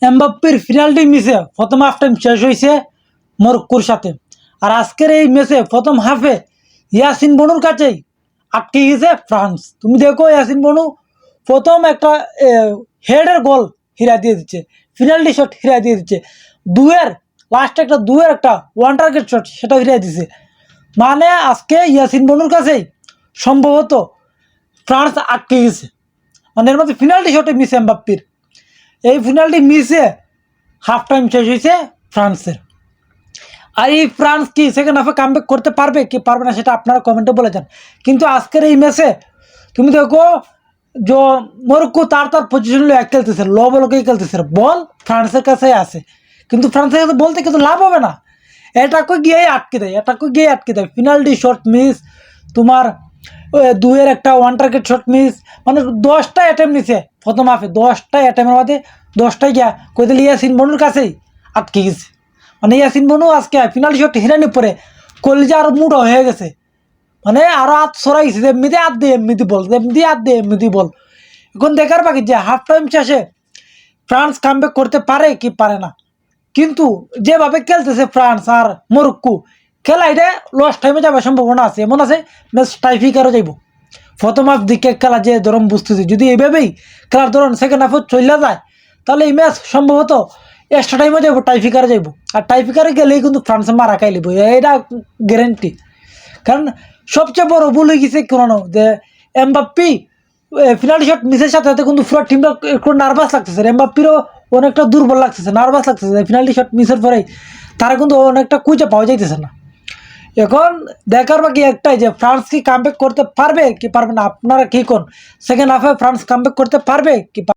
এমবাপ্পের ফিনাল্টি মিসে প্রথম half time শেষ হয়েছে মরক্কোর সাথে। আর আজকের এই ম্যাচে প্রথম হাফে ইয়াসিন বনুর কাছেই আটকে গেছে ফ্রান্স। তুমি দেখো ইয়াসিন বনু প্রথম একটা হেডের গোল হিরা দিয়ে দিচ্ছে, ফিনাল্টি শট হিরা দিয়ে দিচ্ছে, লাস্টে একটা ওয়ান টার্গেট শট সেটা হিরা দিচ্ছে। মানে আজকে ইয়াসিন বনুর কাছেই সম্ভবত ফ্রান্স আটকে গেছে। মানে এর মধ্যে ফিনাল্টি শটে মিস এমবাপ্পির, এই ফিনাল্টি মিসে হাফ টাইম শেষ হয়েছে ফ্রান্সের। আর এই ফ্রান্স কি সেকেন্ড হাফে কামব্যাক করতে পারবে কি পারবে না সেটা আপনারা কমেন্টে বলে যান। কিন্তু আজকের এই ম্যাচে তুমি দেখো যে মরক্কো তার পজিশন এক খেলতেছে, লো বলকেই খেলতেছে, বল ফ্রান্সের কাছে আছে, কিন্তু ফ্রান্সের কাছে বলতে কিন্তু লাভ হবে না, এটাকে গিয়েই আটকে দেয়। ফিনাল্টি শট মিস, তোমার একটা ওয়ান টার্গেট শট মিস, মানে 10টা অ্যাটেম্প নিছে প্রথম হাফে, 10টা অ্যাটেম্পের মধ্যে 10টাই গিয়া কই দিলে ইয়াসিন বনুর কাছেই আটকে গেছে। মানে ইয়াসিন বনু আজকে ফিনাল্টি শট হিরানি পরে কলিজা আরো মুডো হয়ে গেছে, মানে আরো হাত সরাই গেছে, এমনিতে হাত দিয়ে এমনিতে বল। এখন দেখার বাকি যে হাফ টাইম শেষে ফ্রান্স কামব্যাক করতে পারে কি পারে না। কিন্তু যেভাবে খেলতেছে ফ্রান্স আর মরক্কো, খেলা এটা লস টাইমে যাবার সম্ভাবনা আছে, এমন আছে ম্যাচ টাইফিকারও যাইব। প্রথম হাফ দিকে খেলা যে ধরন বুঝতেছি, যদি এইভাবেই খেলার ধরন সেকেন্ড হাফও চলে যায় তাহলে এই ম্যাচ সম্ভবত এক্সট্রা টাইমে যাইব, টাইফিকারে যাইব। আর টাইফিকারে গেলেই কিন্তু ফ্রান্সে মারা খাই লিব, এটা গ্যারেন্টি। কারণ সবচেয়ে বড় ভুল হয়ে গেছে কোনো যে এমবাপ্পি ফিনাল্টি শট মিসের সাথে সাথে কিন্তু পুরো টিমটা একটু নার্ভাস লাগতেছে, এমবাপ্পিরও অনেকটা দুর্বল লাগতেছে, নার্ভাস লাগতেছে। ফিনাল্টি শট মিসের পরেই তারা কিন্তু অনেকটা কুইচে পাওয়া যাইতেছে না। এখন দেখার বাকি একটাই যে ফ্রান্স কি কামব্যাক করতে পারবে কি পারবে না। আপনারা কি কোন সেকেন্ড হাফে ফ্রান্স কামব্যাক করতে পারবে কি